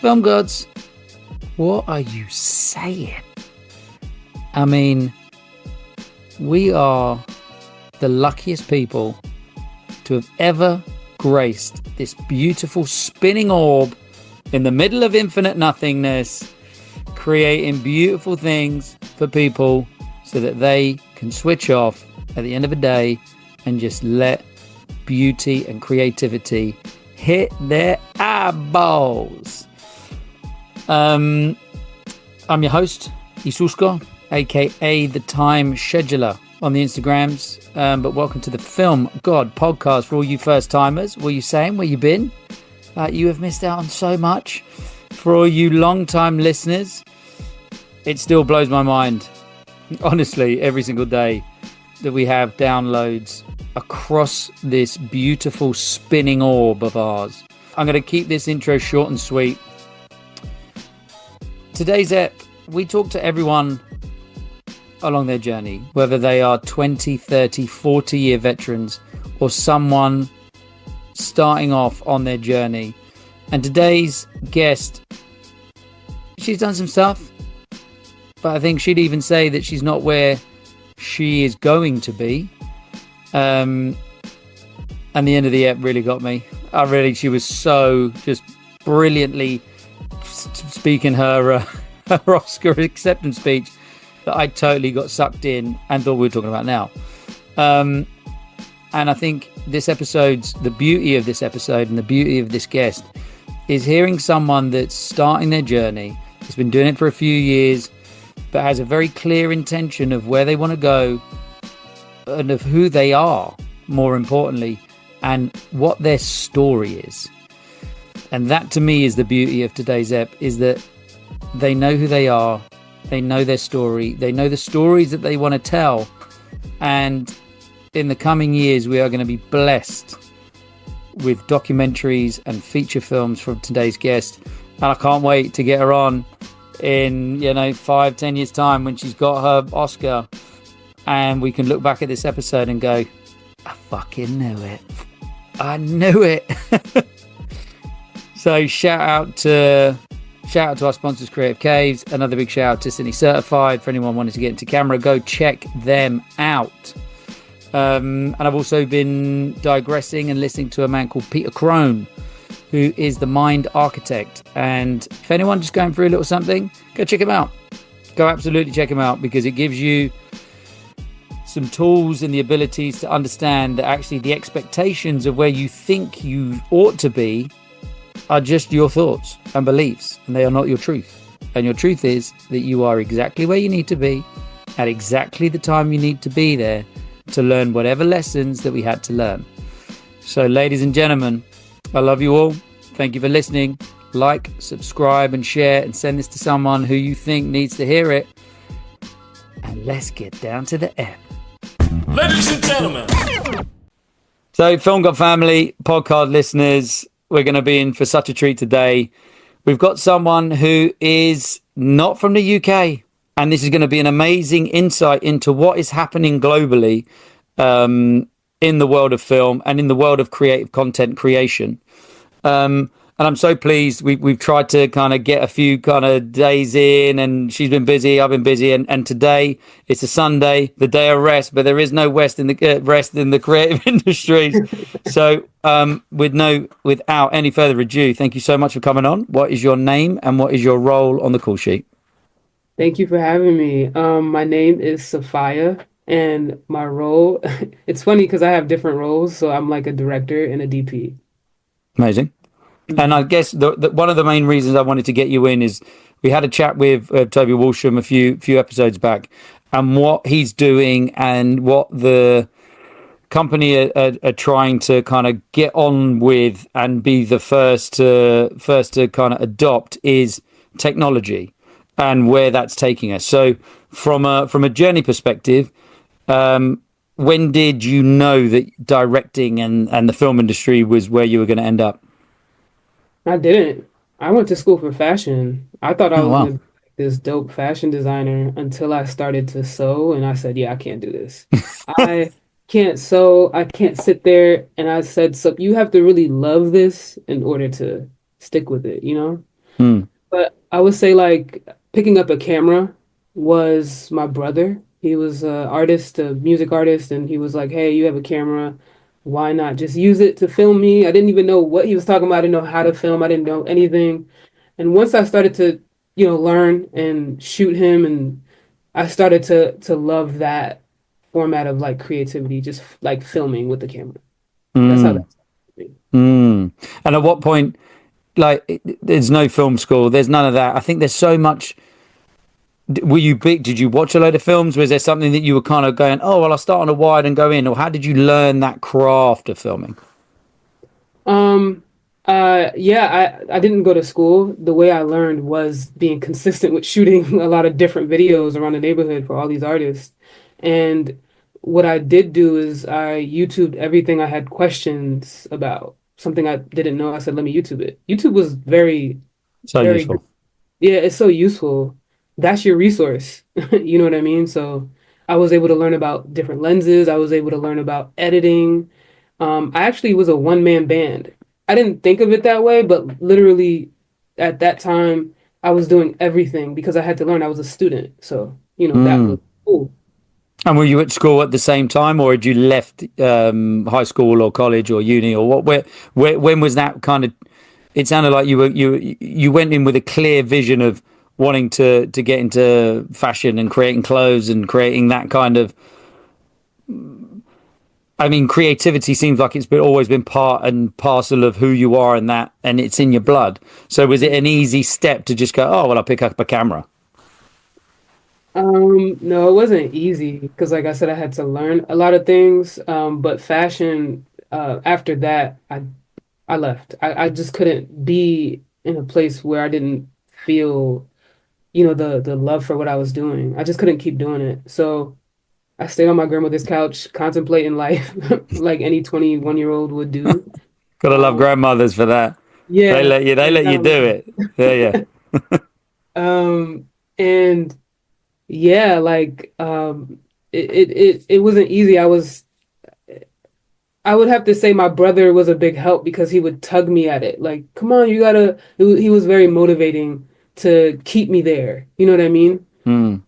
Film gods, what are you saying? I mean, we are the luckiest people to have ever graced this beautiful spinning orb in the middle of infinite nothingness, creating beautiful things for people so that they can switch off at the end of a day and just let beauty and creativity hit their eyeballs. I'm your host, Isusko, aka the Time Scheduler on the Instagrams. But welcome to the Film God podcast for all you first timers. What are you saying? Where you been? You have missed out on so much. For all you long time listeners, it still blows my mind, honestly, every single day that we have downloads across this beautiful spinning orb of ours. I'm going to keep this intro short and sweet. Today's ep, we talk to everyone along their journey, whether they are 20, 30, 40-year veterans or someone starting off on their journey. And today's guest, she's done some stuff, but I think she'd even say that she's not where she is going to be. And the end of the ep really got me. She was so just brilliantly speaking her Oscar acceptance speech that I totally got sucked in and thought we were talking about now. And I think the beauty of this episode and the beauty of this guest is hearing someone that's starting their journey, has been doing it for a few years, but has a very clear intention of where they want to go and of who they are, more importantly, and what their story is. And that to me is the beauty of today's ep, is that they know who they are, they know their story, they know the stories that they want to tell. And in the coming years, we are going to be blessed with documentaries and feature films from today's guest. And I can't wait to get her on in 5-10 years time when she's got her Oscar, and we can look back at this episode and go, I fucking knew it. I knew it. So shout out to our sponsors, Creative Caves. Another big shout out to Sydney Certified. For anyone wanting to get into camera, go check them out. And I've also been digressing and listening to a man called Peter Crone, who is the Mind Architect. And if anyone just going through a little something, go check him out. Go absolutely check him out, because it gives you some tools and the abilities to understand that actually the expectations of where you think you ought to be are just your thoughts and beliefs, and they are not your truth. And your truth is that you are exactly where you need to be at exactly the time you need to be there to learn whatever lessons that we had to learn. So ladies and gentlemen, I love you all. Thank you for listening. Like, subscribe and share, and send this to someone who you think needs to hear it. And let's get down to the ep. Ladies and gentlemen. So Film God family, podcast listeners, we're going to be in for such a treat today. We've got someone who is not from the UK, and this is going to be an amazing insight into what is happening globally in the world of film and in the world of creative content creation. And I'm so pleased. We've tried to kind of get a few kind of days in, and she's been busy, I've been busy, and today it's a Sunday, the day of rest, but there is no rest in the creative industries. So without any further ado, thank you so much for coming on. What is your name and what is your role on the call sheet? Thank you for having me. My name is Safiyah, and my role, it's funny because I have different roles. So I'm like a director and a DP. Amazing. And I guess one of the main reasons I wanted to get you in is we had a chat with Toby Walsham a few episodes back, and what he's doing and what the company are trying to kind of get on with and be the first to kind of adopt is technology and where that's taking us. So from a journey perspective, when did you know that directing and the film industry was where you were going to end up? I didn't. I went to school for fashion. I thought I was wow. gonna be this dope fashion designer until I started to sew, and I said, yeah, I can't do this. I can't sew. I can't sit there. And I said, so you have to really love this in order to stick with it, you know? Mm. But I would say like picking up a camera was my brother. He was an artist, a music artist, and he was like, "Hey, you have a camera. Why not just use it to film me?" I didn't even know what he was talking about. I didn't know how to film. I didn't know anything. And once I started to, learn and shoot him, and I started to love that format of like creativity, just like filming with the camera. That's how Mm. that started. Mm. And at what point, like, there's no film school, there's none of that. I think there's so much. Were you big? Did you watch a load of films? Was there something that you were kind of going, oh, well, I'll start on a wide and go in? Or how did you learn that craft of filming? Um, yeah, I didn't go to school. The way I learned was being consistent with shooting a lot of different videos around the neighborhood for all these artists. And what I did do is I YouTubed everything I had questions about. Something I didn't know, I said, let me YouTube it. YouTube was very, So very good. useful. Yeah, it's so useful. That's your resource. You know what I mean? So I was able to learn about different lenses. I was able to learn about editing. I actually was a one-man band. I didn't think of it that way, but literally at that time, I was doing everything because I had to learn. I was a student. So, that Mm. was cool. And were you at school at the same time, or had you left high school or college or uni or what? When was that kind of? It sounded like you went in with a clear vision of wanting to get into fashion and creating clothes and creating that kind of. I mean, creativity seems like it's always been part and parcel of who you are, and that, and it's in your blood. So was it an easy step to just go, oh well, I'll pick up a camera? No, it wasn't easy because, like I said, I had to learn a lot of things. But fashion, after that, I left. I just couldn't be in a place where I didn't feel, the love for what I was doing. I just couldn't keep doing it. So I stayed on my grandmother's couch, contemplating life, like any 21-year-old would do. Gotta love Um, grandmothers for that. yeah, They yeah, let you gotta do love them. it. Yeah, yeah. And yeah, like it wasn't easy. I would have to say my brother was a big help because he would tug me at it. Like, come on, you gotta. He was very motivating to keep me there. You know what I mean? Mm.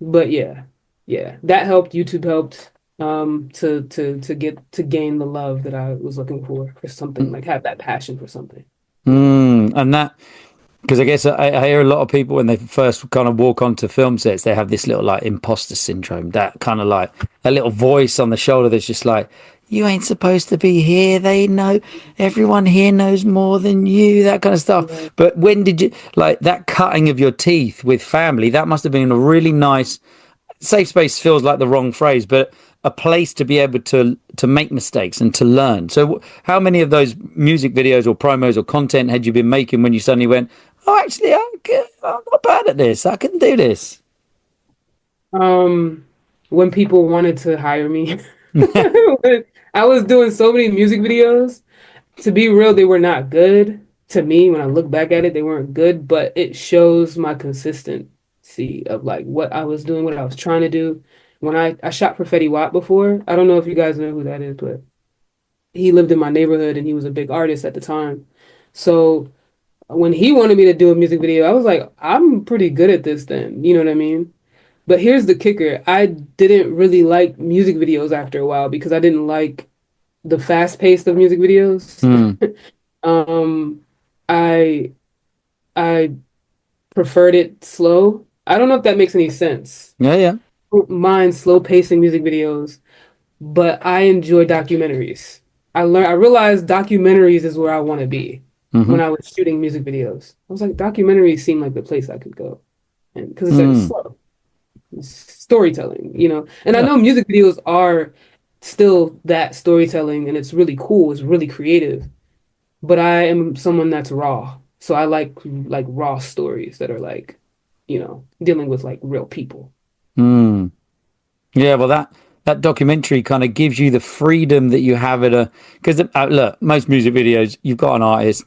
But yeah, yeah, that helped. YouTube helped to gain the love that I was looking for something, like have that passion for something. Mm. And that, because I guess I hear a lot of people when they first kind of walk onto film sets, they have this little like imposter syndrome, that kind of like a little voice on the shoulder that's just like, you ain't supposed to be here. They know, everyone here knows more than you, that kind of stuff. Right. But when did you, like that cutting of your teeth with family, that must have been a really nice, safe space feels like the wrong phrase, but a place to be able to make mistakes and to learn. So, how many of those music videos or promos or content had you been making when you suddenly went, "Oh, actually, I'm not bad at this. I can do this." Um, when people wanted to hire me, I was doing so many music videos. To be real, they were not good to me. When I look back at it, they weren't good, but it shows my consistency of like what I was doing, what I was trying to do. When I shot for Fetty Wap before, I don't know if you guys know who that is, but he lived in my neighborhood and he was a big artist at the time. So when he wanted me to do a music video, I was like, I'm pretty good at this then. You know what I mean? But here's the kicker. I didn't really like music videos after a while because I didn't like the fast pace of music videos. Mm. Um, I I preferred it slow. I don't know if that makes any sense. Yeah, yeah. I don't mind slow pacing music videos, but I enjoy documentaries. I realized documentaries is where I want to be when Hmm. I was shooting music videos. I was like, documentaries seem like the place I could go. And because it's like Mm. slow. It's storytelling. And I Yeah. know music videos are still that storytelling and it's really cool, it's really creative. But I am someone that's raw. So I like raw stories that are like, dealing with like real people. Mm. Yeah. Well, that documentary kind of gives you the freedom that you have at a, because look, most music videos, you've got an artist.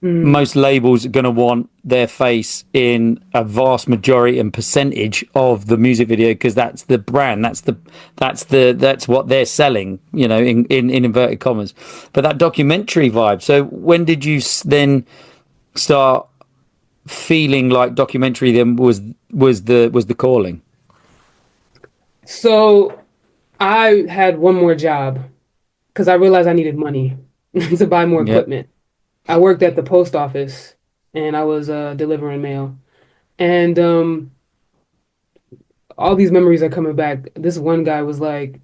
Mm, Most labels are going to want their face in a vast majority and percentage of the music video because that's the brand, that's what they're selling, in inverted commas. But that documentary vibe, so when did you then start feeling like documentary then was the calling? So I had one more job because I realized I needed money to buy more Yeah. equipment. I worked at the post office and I was delivering mail. And all these memories are coming back. This one guy was like,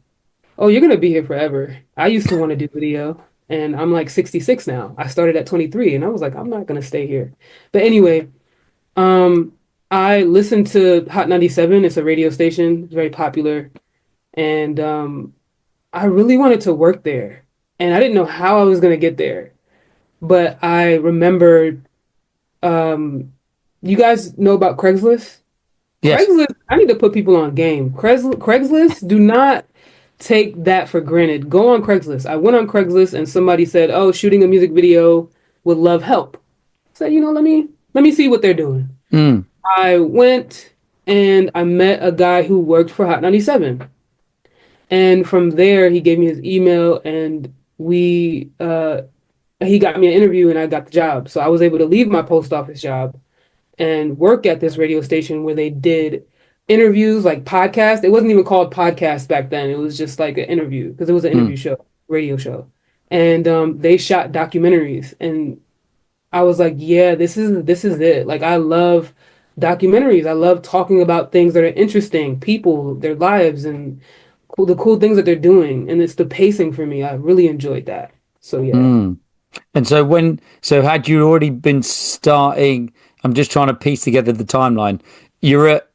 "Oh, you're gonna be here forever." I used to want to do video, and I'm like 66 now. I started at 23, and I was like, "I'm not gonna stay here." But anyway, um, I listened to Hot 97. It's a radio station, it's very popular, and I really wanted to work there, and I didn't know how I was gonna get there. But I remembered, um, you guys know about Craigslist? Yes. Craigslist, I need to put people on game. Craigslist, do not take that for granted. Go on Craigslist. I went on Craigslist and somebody said, "Oh, shooting a music video would love help." So, let me see what they're doing. Mm. I went and I met a guy who worked for Hot 97. And from there, he gave me his email and he got me an interview and I got the job. So I was able to leave my post office job and work at this radio station where they did interviews like podcasts. It wasn't even called podcast back then. It was just like an interview because it was an interview Mm. show, radio show. And they shot documentaries and I was like, yeah, this is it. Like I love documentaries. I love talking about things that are interesting, people, their lives and the cool things that they're doing. And it's the pacing for me. I really enjoyed that. So yeah. Mm. And so had you already been starting? I'm just trying to piece together the timeline. You're at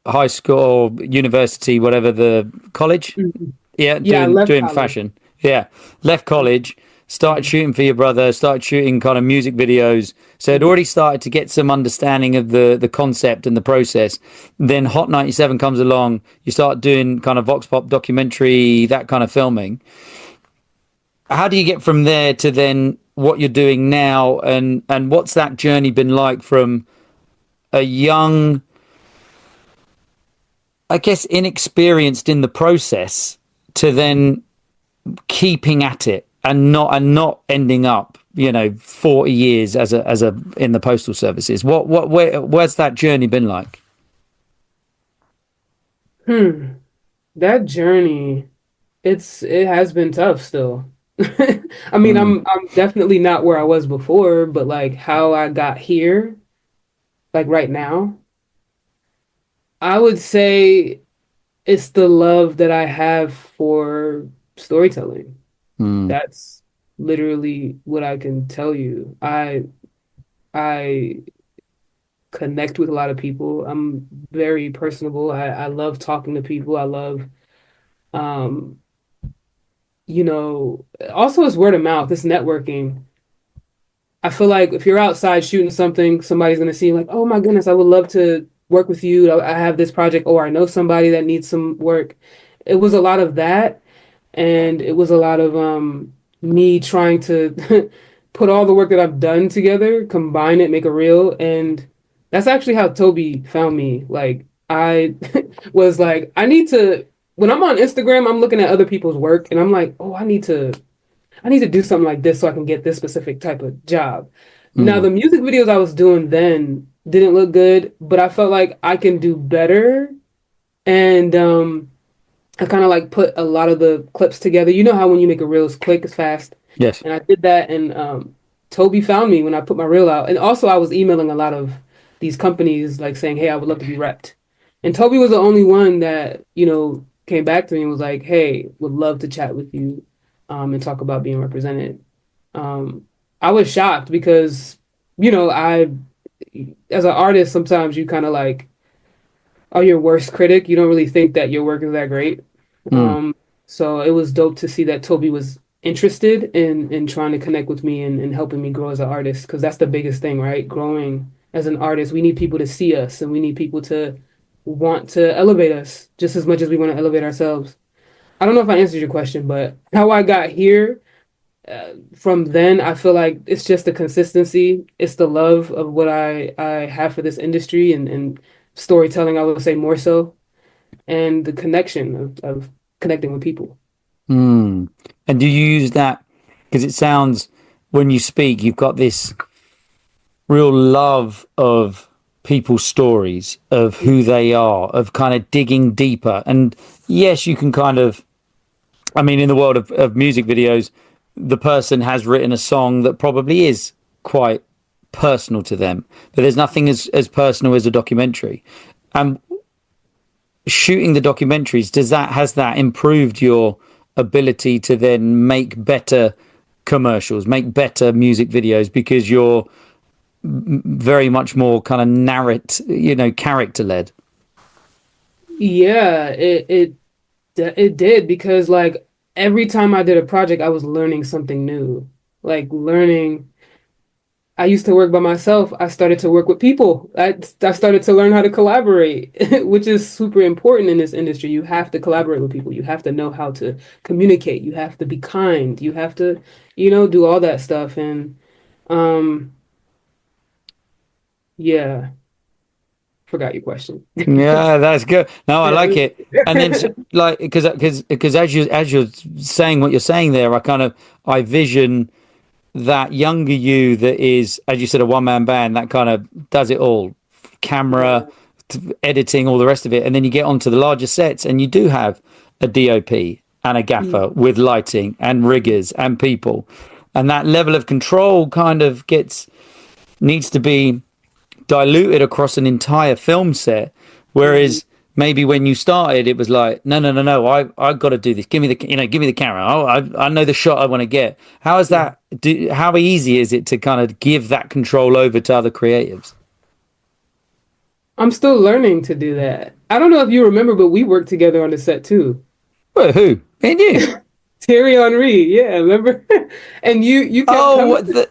high school or university, whatever the college. Mhm. Yeah, Yeah, I left doing college. fashion. Yeah, left college, started Mhm. shooting for your brother, started shooting kind of music videos. So had Mhm. already started to get some understanding of the concept and the process. Then Hot 97 comes along. You start doing kind of vox pop documentary, that kind of filming. How do you get from there to then what you're doing now, and what's that journey been like from a young, I guess, inexperienced in the process to then keeping at it and not ending up 40 years as a in the postal services? Where's that journey been like? Hmm. That journey, it has been tough still. I mean, Mm. I'm definitely not where I was before, but like how I got here, like right now, I would say it's the love that I have for storytelling. Mm. That's literally what I can tell you. I connect with a lot of people. I'm very personable. I love talking to people. I love um you know, also it's word of mouth, it's networking. I feel like if you're outside shooting something, somebody's gonna see like, oh my goodness, I would love to work with you. I have this project, or I know somebody that needs some work. It was a lot of that, and it was a lot of me trying to put all the work that I've done together, combine it, make a reel, and that's actually how Toby found me. Like I was like, I need to when I'm on Instagram, I'm looking at other people's work and I'm like, oh, I need to do something like this so I can get this specific type of job. Now, Mm. the music videos I was doing then didn't look good, but I felt like I can do better. And I kind of like put a lot of the clips together. You know how when you make a reel, it's quick, it's fast. Yes. And I did that, and Toby found me when I put my reel out. And also, I was emailing a lot of these companies, like saying, "Hey, I would love to be repped." And Toby was the only one that came back to me and was like, "Hey, would love to chat with you, and talk about being represented." Um, I was shocked because I, as an artist, sometimes you kind of like are your worst critic. You don't really think that your work is that great. Mm. So it was dope to see that Toby was interested in trying to connect with me and helping me grow as an artist because that's the biggest thing, right? Growing as an artist, we need people to see us and we need people to want to elevate us just as much as we want to elevate ourselves. I don't know if I answered your question, but how I got here from then, I feel like it's just the consistency. It's the love of what I have for this industry and storytelling, I would say more so, and the connection of connecting with people. Mm. And do you use that because it sounds when you speak you've got this real love of people's stories, of who they are, of kind of digging deeper. And yes, you can kind of, I mean, in the world of music videos, the person has written a song that probably is quite personal to them, but there's nothing as personal as a documentary. And shooting the documentaries, has that improved your ability to then make better commercials, make better music videos, because you're very much more kind of character led? Yeah, it did because like every time I did a project, I was learning something new. Like learning, I used to work by myself. I started to work with people. I started to learn how to collaborate, which is super important in this industry. You have to collaborate with people. You have to know how to communicate. You have to be kind. You have to, do all that stuff. And um, yeah, forgot your question. Yeah, that's good. No, I like it. And then like, because as you're saying what you're saying there, I vision that younger you that is, as you said, a one-man band that kind of does it all, camera, editing, all the rest of it. And then you get onto the larger sets and you do have a DOP and a gaffer with lighting and riggers and people. And that level of control kind of needs to be diluted across an entire film set. Whereas maybe when you started, it was like, no, no, no, no, I got to do this. Give me the camera. I know the shot I want to get. How is that? How easy is it to kind of give that control over to other creatives? I'm still learning to do that. I don't know if you remember, but we worked together on the set too. Well, who? Me and you? Thierry Henry, yeah, remember? And you kept Oh, coming to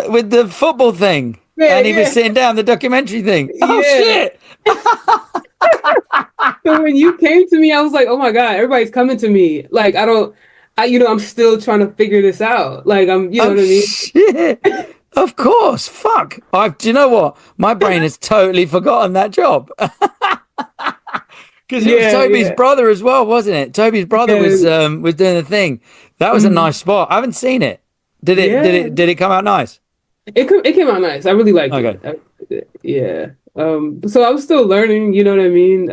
with the football thing, yeah, and he was yeah, sitting down the documentary thing. Oh yeah. shit! So when you came to me, I was like, oh my God, everybody's coming to me. Like I don't I'm still trying to figure this out. Like you know Oh what I mean? shit! Of course. Fuck. Do you know what? My brain has totally forgotten that job. Because it was Yeah, Toby's yeah. brother as well, wasn't it? Toby's brother Yeah. was doing the thing. That was a Mhm. nice spot. I haven't seen it. Did it did Yeah. it did it come out nice? It came out nice. I really liked Okay. it. Yeah. So I was still learning, you know what I mean?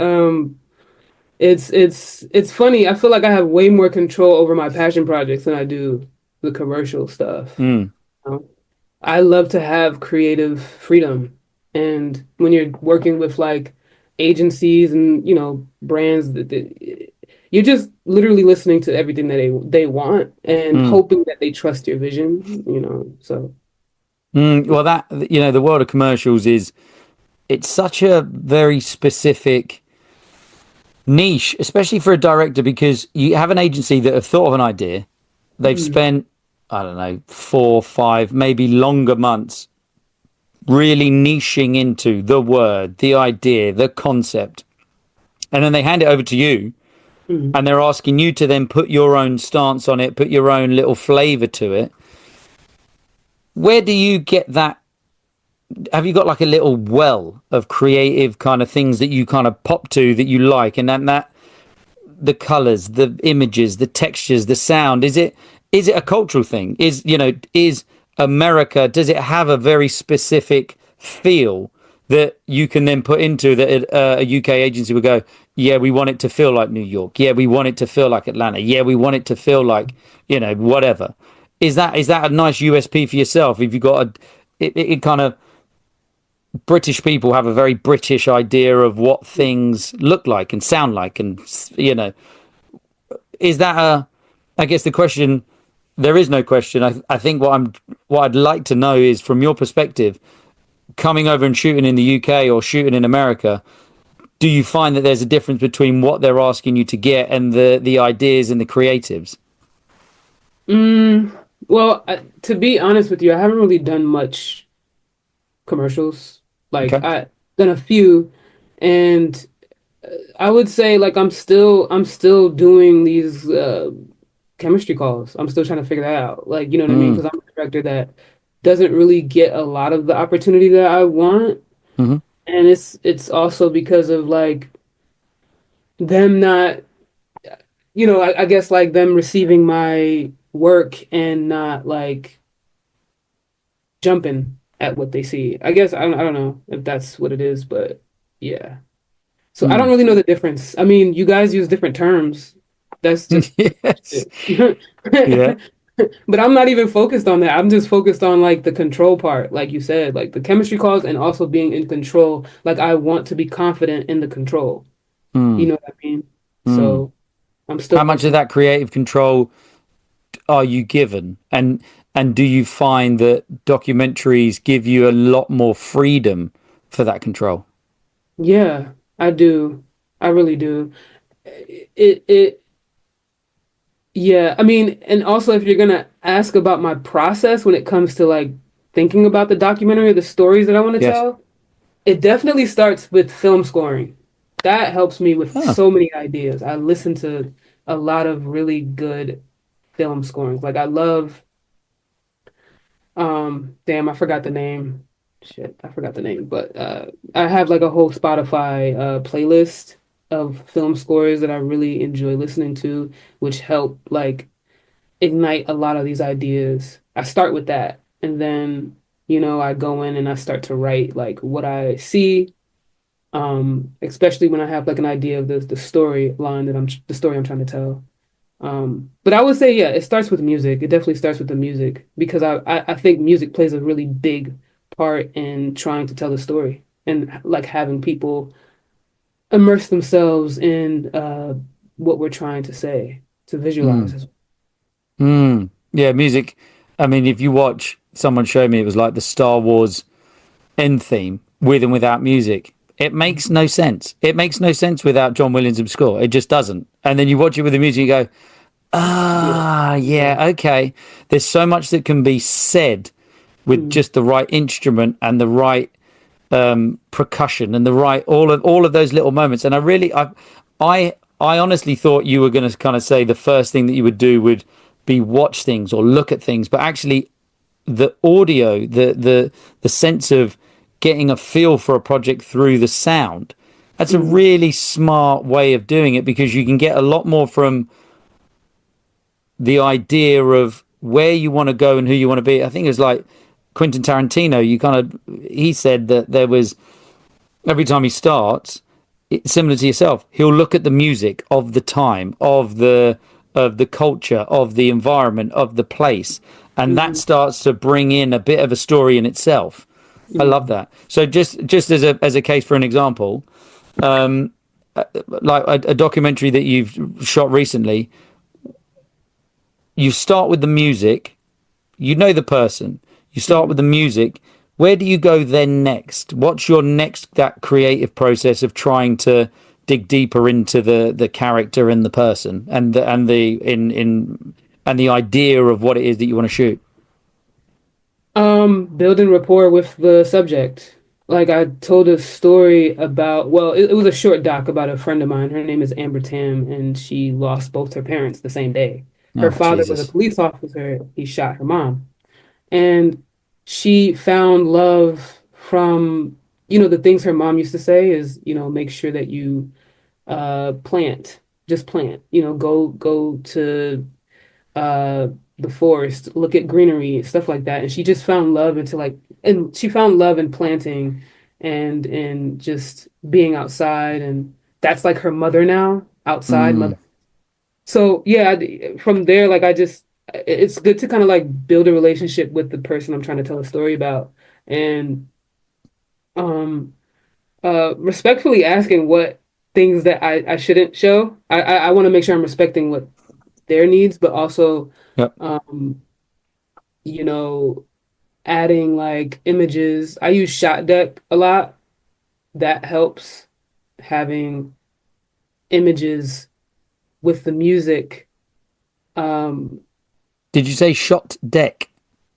It's funny. I feel like I have way more control over my passion projects than I do the commercial stuff. Mm, Um, I love to have creative freedom. And when you're working with like agencies and, brands you're just literally listening to everything that they want and mm, hoping that they trust your vision. So Well, the world of commercials it's such a very specific niche, especially for a director, because you have an agency that have thought of an idea. They've mm, spent, I don't know, 4, 5, maybe longer months really niching into the word, the idea, the concept. And then they hand it over to you, mm. and they're asking you to then put your own stance on it, put your own little flavor to it. Where do you get that? Have you got like a little well of creative kind of things that you kind of pop to that you like, and then that the colors, the images, the textures, the sound? Is it a cultural thing? Is America, does it have a very specific feel that you can then put into that a UK agency would go, yeah, we want it to feel like New York. Yeah, we want it to feel like Atlanta. Yeah, we want it to feel like, whatever. Is that a nice USP for yourself? If you got it kind of, British people have a very British idea of what things look like and sound like, and is that I guess the question, there is no question. I think what I'd like to know is, from your perspective, coming over and shooting in the UK or shooting in America, do you find that there's a difference between what they're asking you to get and the ideas and the creatives? Well, to be honest with you, I haven't really done much commercials. Like Okay. I done a few, and I would say like I'm still doing these chemistry calls. I'm still trying to figure that out. Like, you know what I mean? Mm. Because I'm a director that doesn't really get a lot of the opportunity that I want. Hmm. And it's also because of like them not, I guess like them receiving my work and not like jumping at what they see. I guess I don't know if that's what it is, but yeah. So I don't Mm. really know the difference. I mean, you guys use different terms. That's just Yes. it. Yeah. But I'm not even focused on that. I'm just focused on like the control part, like you said, like the chemistry calls and also being in control. Like I want to be confident in the control. You Mm. know what I mean? Mm. So I'm still How much of working. that creative control are you given? And do you find that documentaries give you a lot more freedom for that control? Yeah, I do. I really do. It yeah, I mean, and also if you're gonna ask about my process when it comes to like thinking about the documentary or the stories that I want to Yes. tell, it definitely starts with film scoring. That helps me with Oh, so many ideas. I listen to a lot of really good film scorings. Like I love damn, I forgot the name. Shit, I forgot the name, but I have like a whole Spotify playlist of film scores that I really enjoy listening to, which help like ignite a lot of these ideas. I start with that, and then I go in and I start to write like what I see, especially when I have like an idea of the storyline that the story I'm trying to tell. But I would say, yeah, it starts with music. It definitely starts with the music because I think music plays a really big part in trying to tell a story and like having people immerse themselves in what we're trying to say, to mm. visualize. Mm. Yeah, music. I mean, if you watch, someone showed me it was like the Star Wars end theme with and without music. It makes no sense. It makes no sense without John Williams' score. It just doesn't. And then you watch it with the music, you go, Yeah. ah, Yeah. yeah, okay. There's so much that can be said with Mm, just the right instrument and the right percussion and the right all of those little moments. And I honestly thought you were going to kind of say the first thing that you would do would be watch things or look at things, but actually the audio, the sense of getting a feel for a project through the sound. That's a mm, really smart way of doing it because you can get a lot more from the idea of where you want to go and who you want to be. I think it was like Quentin Tarantino. He said that there was every time he starts, similar to yourself, he'll look at the music of the time, of the culture, of the environment, of the place, and that mm, starts to bring in a bit of a story in itself. I love mm. that. So just as a case for an example, like a documentary that you've shot recently, you start with the music, you know the person, you start with Mm. the music. Where do you go then next? What's your next that creative process of trying to dig deeper into the character and the person and the in and the idea of what it is that you want to shoot? Building rapport with the subject. Like I told a story about, well, it was a short doc about a friend of mine. Her name is Amber Tam, and she lost both her parents the same day. Her Oh, father was a Jesus. police officer. He shot her mom. And she found love from, the things her mom used to say is, make sure that you plant, just plant, go to uh the forest, look at greenery, stuff like that. And she just found love into like and she found love in planting and in just being outside and that's like her mother now, outside Mm, mother. So yeah, from there like it's good to kind of like build a relationship with the person I'm trying to tell a story about and um respectfully asking what things that I shouldn't show. I want to make sure I'm respecting what their needs, but also yep. um you know, adding like images. I use Shot Deck a lot. That helps having images with the music. Um, Did you say shot deck?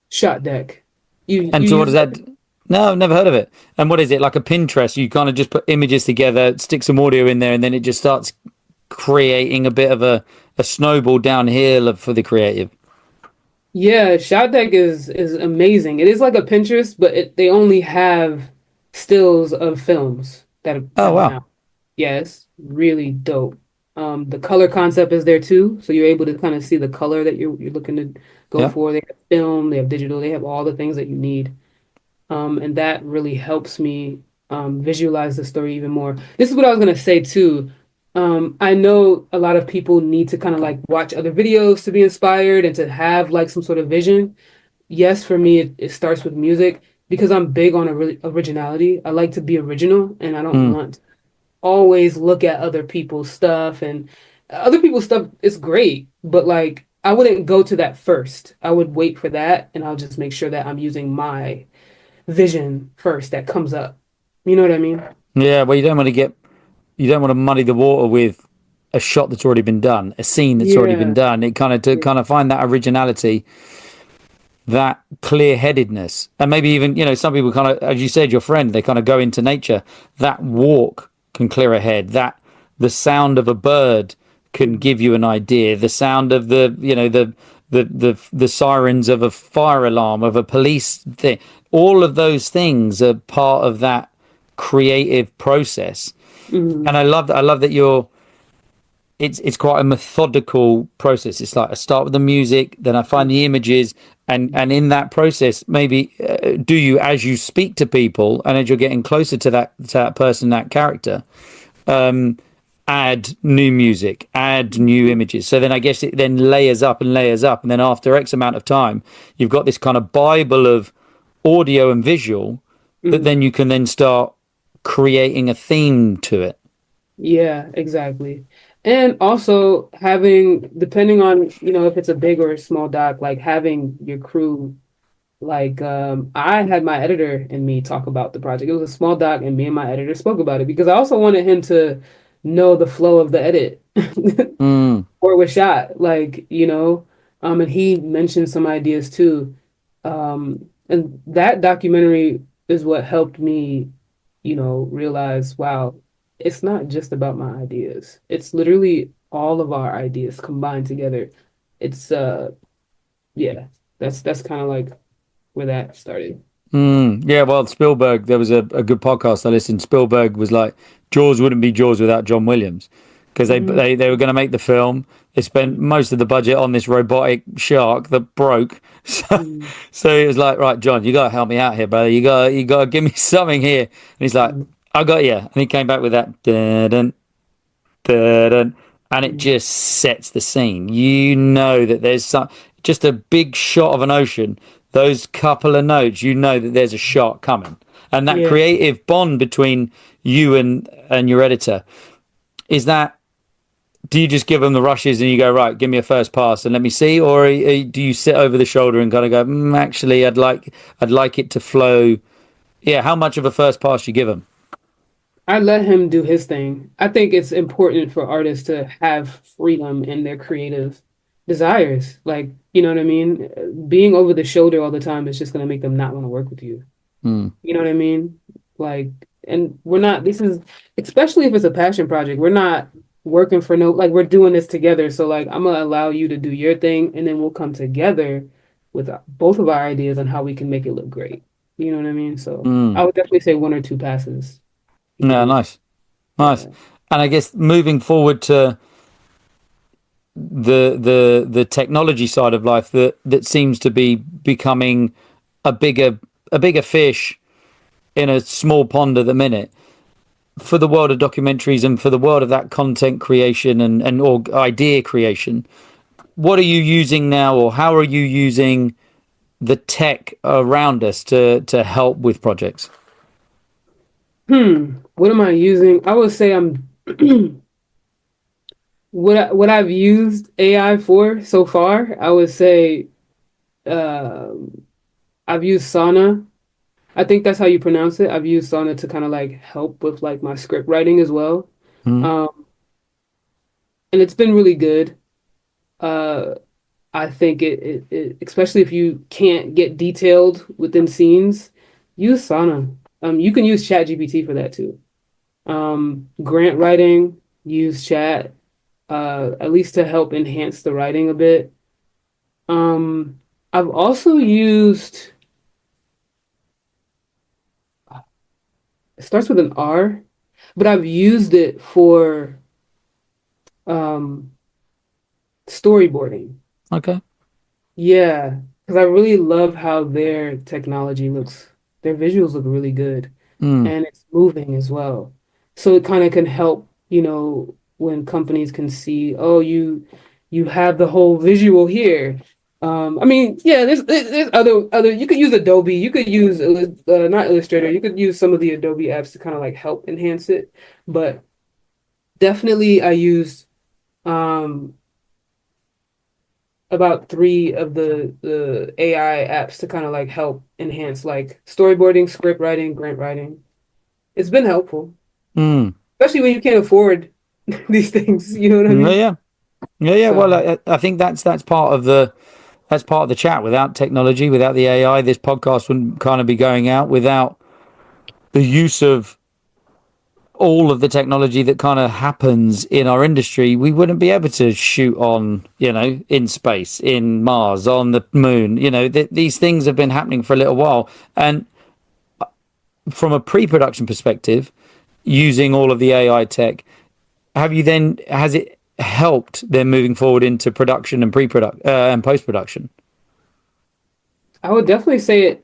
Shot Deck. You And so what use does that? No, I've never heard of it. And what is it? Like a Pinterest? You kind of just put images together, stick some audio in there, and then it just starts creating a bit of a snowball downhill for the creative. yeah, Shot Deck is amazing. It is like a Pinterest, but they only have stills of films that Oh have been wow. out. Yeah, it's really dope. The color concept is there too, so you're able to kind of see the color that you're looking to go Yeah. for. They have film, they have digital, they have all the things that you need. And that really helps me visualize the story even more. This is what I was gonna say too. I know a lot of people need to kind of like watch other videos to be inspired and to have like some sort of vision. Yes, for me, it starts with music because I'm big on originality. I like to be original, and I don't Mm. want to always look at other people's stuff. And other people's stuff is great, but like I wouldn't go to that first. I would wait for that, and I'll just make sure that I'm using my vision first that comes up. You know what I mean? Yeah, well, you don't want to muddy the water with a shot that's already been done, a scene that's already been Yeah. done. It kind of to Yeah. kind of find that originality, that clear-headedness, and maybe even some people kind of, as you said, your friend, they kind of go into nature. That walk can clear a head. That the sound of a bird can Mhm. give you an idea. The sound of the sirens of a fire alarm, of a police thing. All of those things are part of that creative process. And Mhm. I love that you're it's quite a methodical process. It's like I start with the music, then I find the images, and in that process, maybe do you, as you speak to people and as you're getting closer to that person, that character, add new music, add new Mhm. images. So then I guess it then layers up and layers up, and then after X amount of time, you've got this kind of bible of audio and visual that then Mhm. you can then start creating a theme to it. Yeah, exactly. And also having, depending on, if it's a big or a small doc, like having your crew, like I had my editor and me talk about the project. It was a small doc and me and my editor spoke about it because I also wanted him to know the flow of the edit Mm, or it was shot, and he mentioned some ideas too. And that documentary is what helped me, realize, wow, it's not just about my ideas. It's literally all of our ideas combined together. It's yeah, that's kind of like where that started. yeah, well, Spielberg, there was a good podcast I listened. Spielberg was like, Jaws wouldn't be Jaws without John Williams because Hmm. they were going to make the film. They spent most of the budget on this robotic shark that broke. So, Hmm. so it was like, right, John, you got to help me out here, brother. You got to give me something here. And he's like, Hmm. I got you. And he came back with that. Dun, dun, and it Hmm. just sets the scene. You know that there's some just a big shot of an ocean. Those couple of notes, you know that there's a shot coming, and that Yeah. creative bond between you and your editor is that. Do you just give them the rushes and you go, right, give me a first pass and let me see, or do you sit over the shoulder and kind of go, actually, I'd like it to flow. Yeah, how much of a first pass you give them? I let him do his thing. I think it's important for artists to have freedom in their creative desires. Like, you know what I mean? Being over the shoulder all the time is just going to make them not want to work with you. Hmm. You know what I mean? Like, and we're not, this is, especially if it's a passion project, we're not working for no, like, we're doing this together. So, like, I'm gonna allow you to do your thing, and then we'll come together with both of our ideas on how we can make it look great. You know what I mean? So, I would definitely say one or two passes. He could Yeah, do. nice. Nice. Yeah. And I guess moving forward to the technology side of life that seems to be becoming a bigger fish in a small pond at the minute for the world of documentaries and for the world of that content creation and or idea creation. What are you using now, or how are you using the tech around us to help with projects? What am I using? I would say I'm what I've used AI for so far. I would say um I've used Sana. I think that's how you pronounce it. I've used Sana to kind of like help with like my script writing as well. Mm, Um, and it's been really good. Uh, I think especially if you can't get detailed within scenes, use Sana. You can use ChatGPT for that too. Grant writing, use Chat, at least to help enhance the writing a bit. Um, I've also used, it starts with an R, but I've used it for um storyboarding. okay. Yeah, because I really love how their technology looks. Their visuals look really good Mm, and it's moving as well. So it kind of can help, when companies can see, oh, you have the whole visual here. I mean, yeah, there's other you could use Adobe, you could use not Illustrator, you could use some of the Adobe apps to kind of like help enhance it. But definitely I used um about three of the AI apps to kind of like help enhance like storyboarding, script writing, grant writing. It's been helpful, mm. especially when you can't afford these things. You know what I Yeah, mean? yeah, yeah, yeah. Well, So I think that's part of the chat. Without technology, without the AI, this podcast wouldn't kind of be going out. Without the use of all of the technology that kind of happens in our industry, we wouldn't be able to shoot on, in space, in Mars, on the moon. These things have been happening for a little while, and from a pre-production perspective, using all of the AI tech, has it helped them moving forward into production and pre-product and post-production? I would definitely say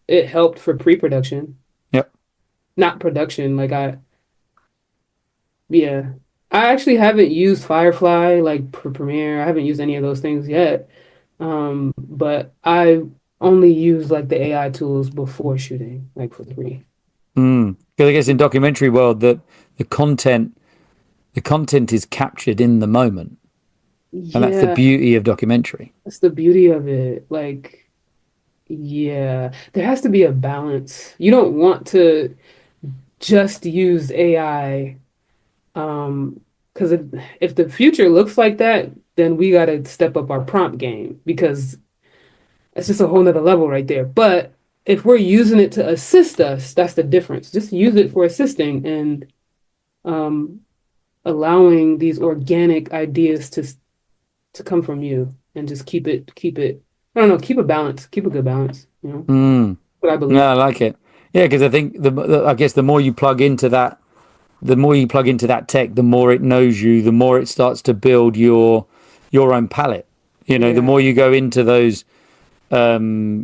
it helped for pre-production, Yep. not production. Like yeah, I actually haven't used Firefly like Premiere. I haven't used any of those things yet. But I only use like the AI tools before shooting, like for free. Because I guess in documentary world that the content the content is captured in the moment, and that's the Yeah, beauty of documentary. that's the beauty of it. Like, yeah, there has to be a balance. You don't want to just use AI, because if the future looks like that, then we got to step up our prompt game because it's just a whole nother level right there. But if we're using it to assist us, that's the difference. Just use it for assisting and um, allowing these organic ideas to come from you and just keep it. I don't know, keep a balance, keep a good balance. Mm. What I No, believe. I like it. Yeah, because I think I guess the more you plug into that, tech, the more it knows you, the more it starts to build your own palette. The Yeah. more you go into those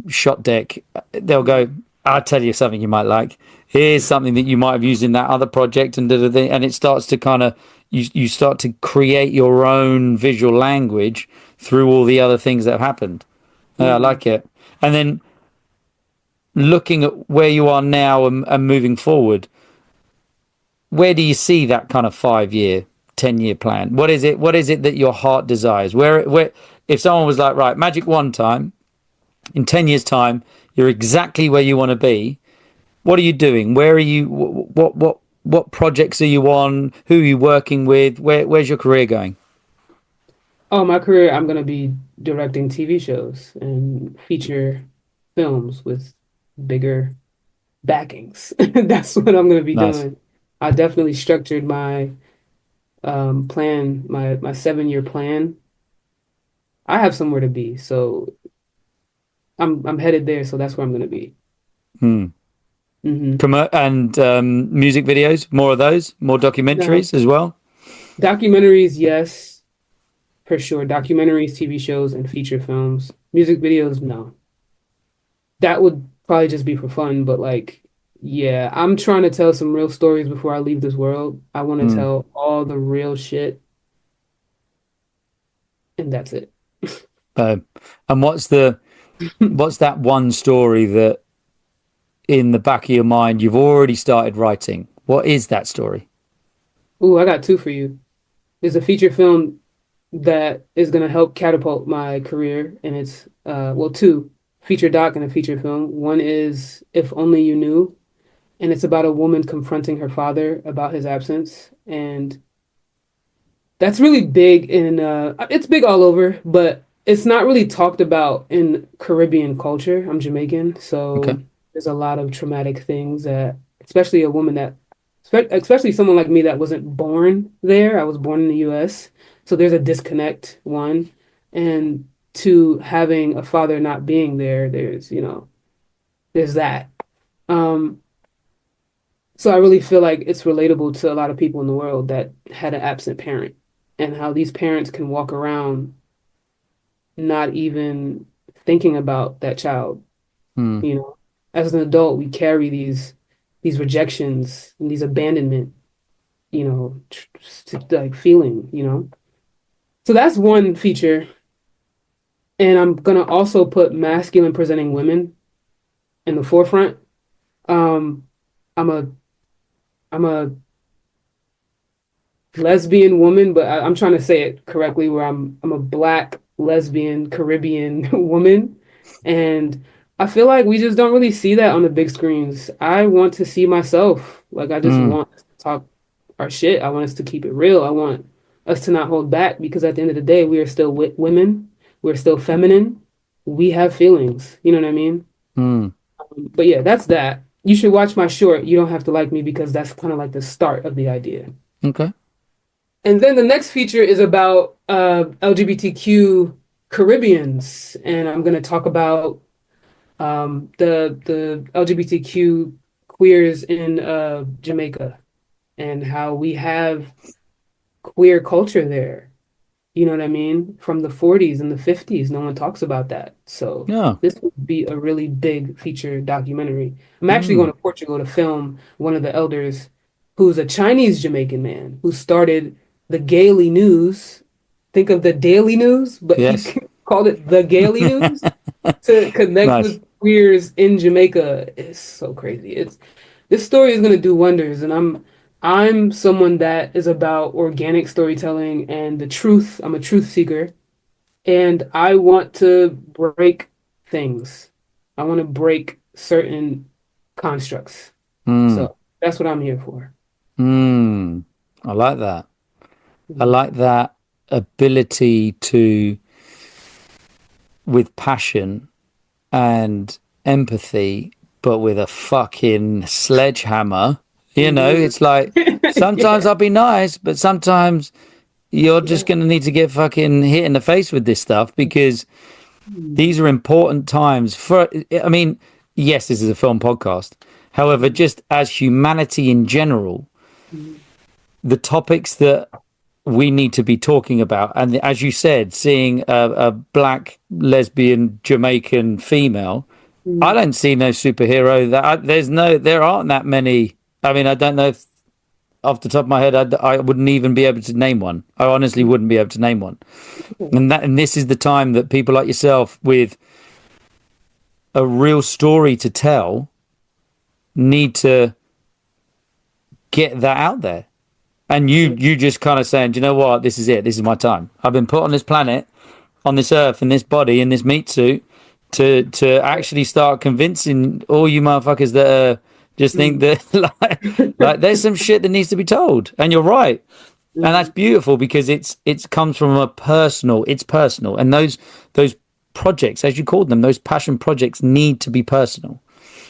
shot deck, they'll go, I'll tell you something you might like. Here's something that you might have used in that other project, and and it starts to kind of you start to create your own visual language through all the other things that have happened. Yeah, I Hmm. like it. And then looking at where you are now and moving forward, where do you see that kind of 5 year, 10 year plan? What is it that your heart desires? Where, if someone was like, right, magic one time, in 10 years' time, you're exactly where you want to be. What are you doing? Where are you? What projects are you on? Who are you working with? Where's your career going? Oh, my career, I'm gonna be directing TV shows and feature films with bigger backings. That's what I'm gonna be Nice. doing. I definitely structured my plan, my 7 year plan. I have somewhere to be, so I'm headed there, so that's where I'm gonna be. Hmm. Hmm. And music videos, more of those, more Now, documentaries as well. documentaries, yes, for sure. Documentaries, TV shows, and feature films. Music videos, no. That would probably just be for fun, but like, yeah, I'm trying to tell some real stories before I leave this world. I want to Hmm. tell all the real shit, and that's it. Uh, and what's that one story that in the back of your mind you've already started writing? What is that story? Ooh, I got two for you. There's a feature film that is going to help catapult my career, and it's well, two feature doc and a feature film. One is If Only You Knew, and it's about a woman confronting her father about his absence, and that's really big in it's big all over, but it's not really talked about in Caribbean culture. I'm Jamaican, Okay. so there's a lot of traumatic things that especially a woman that especially someone like me that wasn't born there. I was born in the US. So there's a disconnect, one, and two, having a father not being there, there's that. Um, so I really feel like it's relatable to a lot of people in the world that had an absent parent and how these parents can walk around not even thinking about that child, Hmm. you know, as an adult, we carry these rejections and these abandonment, like feeling. So that's one feature. And I'm gonna also put masculine presenting women in the forefront. Um, I'm a I'm a lesbian woman, but I'm trying to say it correctly where I'm a black lesbian Caribbean woman. And I feel like we just don't really see that on the big screens. I want to see myself. Like I just Mm, want us to talk our shit. I want us to keep it real. I want us to not hold back because at the end of the day, we are still women. We're still feminine. We have feelings. You know what I mean? mm. But yeah, that's that. You should watch my short. You don't have to like me because that's kind of like the start of the idea. Okay. And then the next feature is about LGBTQ Caribbeans, and I'm going to talk about the LGBTQ queers in Jamaica and how we have queer culture there. You know what I mean? From the 40s and the 50s, no one talks about that. So Yeah. this would be a really big feature documentary. I'm actually Mm. going to Portugal to film one of the elders who's a Chinese Jamaican man who started the Gaily News. Think of the Daily News, but he Yes. called it the Gaily News to connect Nice. with queers in Jamaica. It's so crazy. It's this story is going to do wonders, and I'm someone that is about organic storytelling and the truth. I'm a truth seeker, and I want to break things. I want to break certain constructs. Mm. So that's what I'm here for. Mm. I like that. I Mhm. like that ability to, with passion and empathy, but with a fucking sledgehammer. Mhm. It's like sometimes Yeah, I'll be nice, but sometimes you're just yeah. going to need to get fucking hit in the face with this stuff because Mhm. these are important times for, I mean, yes, this is a film podcast. However, just as humanity in general, Mhm. the topics that we need to be talking about, and as you said, seeing a black lesbian Jamaican female, I Mhm. don't see no superhero there aren't that many. I mean, I don't know if off the top of my head, I wouldn't even be able to name one. I honestly wouldn't be able to name one. Okay. And this is the time that people like yourself with a real story to tell need to get that out there. And Yeah. you just kind of saying, do you know what? This is it. This is my time. I've been put on this planet, on this earth, in this body, in this meat suit, to actually start convincing all you motherfuckers that just think Mhm. that like there's some shit that needs to be told. And you're right. And that's Mhm. beautiful because it's comes from a personal. It's personal, and those projects, as you called them, those passion projects, need to be personal.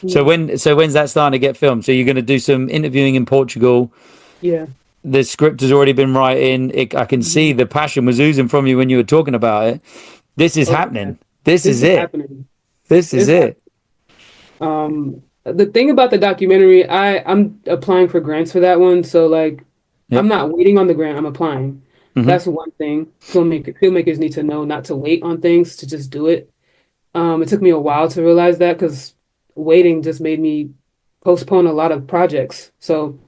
So Yeah. when's that starting to get filmed? So you're going to do some interviewing in Portugal. Yeah. The script has already been writing. I can see Mhm. the passion was oozing from you when you were talking about it. This is Oh yeah. happening. This This is is it. happening. This is It's it. The thing about the documentary, I'm applying for grants for that one. So like I'm Yep. not waiting on the grant, I'm applying. Hmm. That's one thing. Filmmakers need to know not to wait on things, to just do it. It took me a while to realize that because waiting just made me postpone a lot of projects. So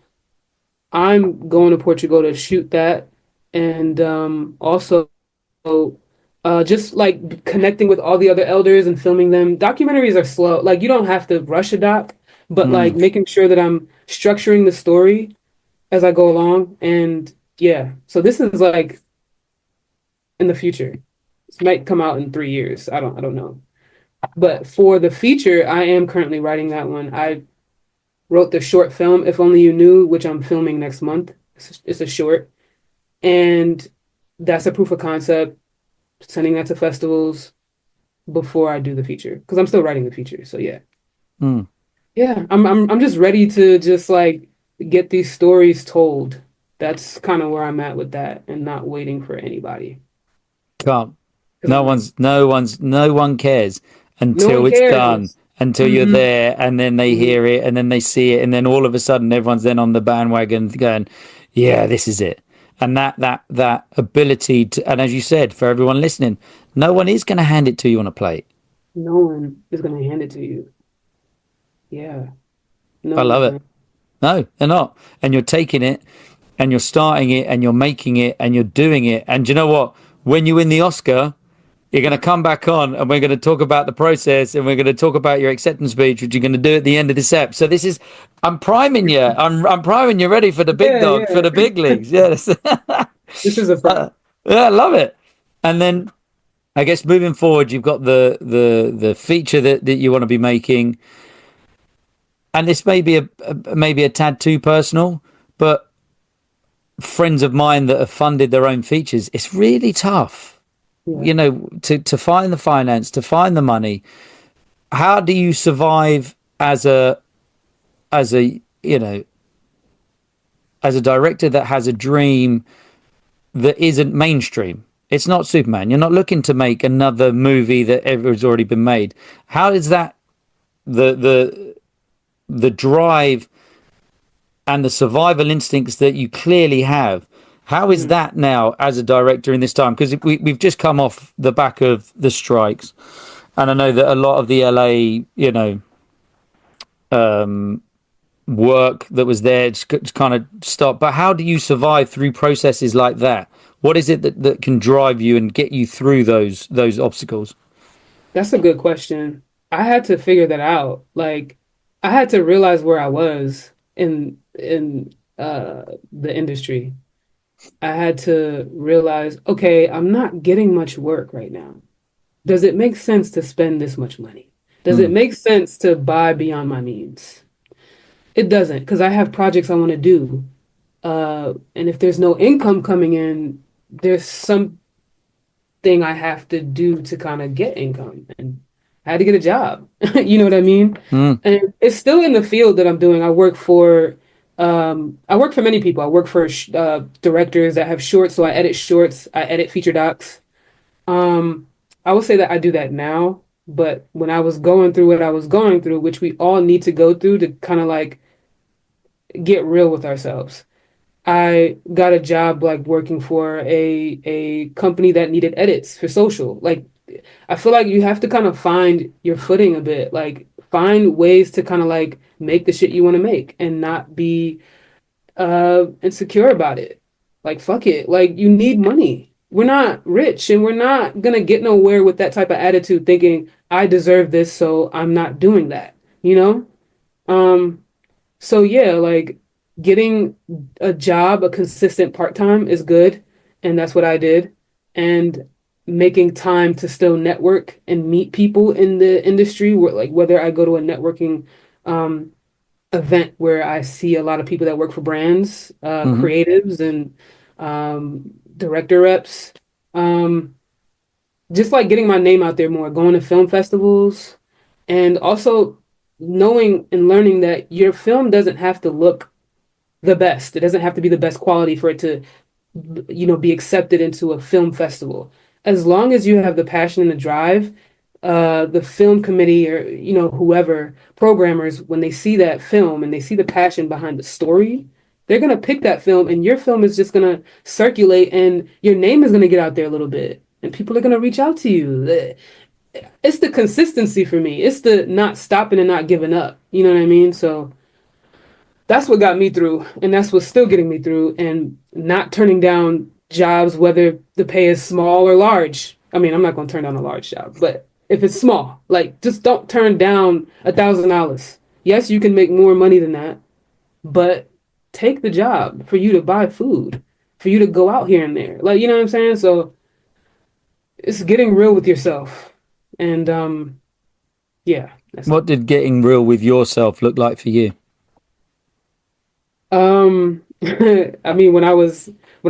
I'm going to Portugal to shoot that and also just like connecting with all the other elders and filming them. Documentaries are slow. Like you don't have to rush a doc, but like Mm. making sure that I'm structuring the story as I go along. And yeah, so this is like in the future. This might come out in 3 years. I don't know. But for the feature, I am currently writing that one. I wrote the short film, If Only You Knew, which I'm filming next month. It's a short. And that's a proof of concept, sending that to festivals before I do the feature because I'm still writing the feature. So yeah, Mm. yeah, I'm just ready to just like get these stories told. That's kind of where I'm at with that, and not waiting for anybody Can't. because I'm ready. No one cares No until one it's done, cares. until you're Hmm. there, and then they Hmm. hear it, and then they see it, and then all of a sudden everyone's then on the bandwagon going, "Yeah, this is it." And that ability to, and as you said, for everyone listening, no one is going to hand it to you on a plate. No one is gonna hand it to you. Yeah. I No, love it. man. No, they're not. And you're taking it and you're starting it and you're making it and you're doing it. And do you know what? When you win the Oscar, you're going to come back on and we're going to talk about the process and we're going to talk about your acceptance speech, which you're going to do at the end of this ep. So this is, I'm priming you. I'm priming you ready for the big Yeah, dog, for yeah. the big leagues. Yes. This is a uh, prep. yeah, I love it. And then I guess moving forward, you've got the feature that you want to be making. And this may be maybe a tad too personal, but friends of mine that have funded their own features, it's really tough, Yeah. you know, to find the finance, to find the money. How do you survive as a you know as a director that has a dream that isn't mainstream? It's not Superman. You're not looking to make another movie that has already been made. How is that the the drive and the survival instincts that you clearly have? How is Mhm. that now as a director in this time? Because we've just come off the back of the strikes, and I know that a lot of the LA, work that was there just kind of stopped. But how do you survive through processes like that? What is it that can drive you and get you through those obstacles? That's a good question. I had to figure that out. Like, I had to realize where I was in the industry. I had to realize, okay, I'm not getting much work right now. Does it make sense to spend this much money? Does it Mm, make sense to buy beyond my means? It doesn't, because I have projects I want to do. And if there's no income coming in, there's something I have to do to kind of get income. And I had to get a job. You know what I mean? mm, And it's still in the field that I'm doing. I work for many people. I work for directors that have shorts, so I edit shorts, I edit feature docs. Um, I will say that I do that now, but when I was going through what I was going through, which we all need to go through to kind of like get real with ourselves. I got a job like working for a company that needed edits for social. Like I feel like you have to kind of find your footing a bit, like find ways to kind of like make the shit you want to make and not be insecure about it. Like fuck it. Like you need money. We're not rich and we're not gonna get nowhere with that type of attitude thinking I deserve this, so I'm not doing that, you know? Um so yeah, like getting a job, a consistent part-time is good, and that's what I did. And making time to still network and meet people in the industry, where like whether I go to a networking um, event where I see a lot of people that work for brands, mm-hmm. creatives and director reps. Um, just like getting my name out there more, going to film festivals, and also knowing and learning that your film doesn't have to look the best. It doesn't have to be the best quality for it to, be accepted into a film festival. As long as you have the passion and the drive, the film committee or whoever programmers, when they see that film and they see the passion behind the story, they're gonna pick that film, and your film is just gonna circulate, and your name is gonna get out there a little bit, and people are gonna reach out to you. It's the consistency for me. It's the not stopping and not giving up. You know what I mean? So that's what got me through, and that's what's still getting me through, and not turning down jobs, whether the pay is small or large. I mean, I'm not going to turn down a large job, but if it's small, like just don't turn down $1,000. Yes, you can make more money than that, but take the job for you to buy food, for you to go out here and there. Like, you know what I'm saying? So it's getting real with yourself. And yeah, that's it. What did getting real with yourself look like for you? I mean, when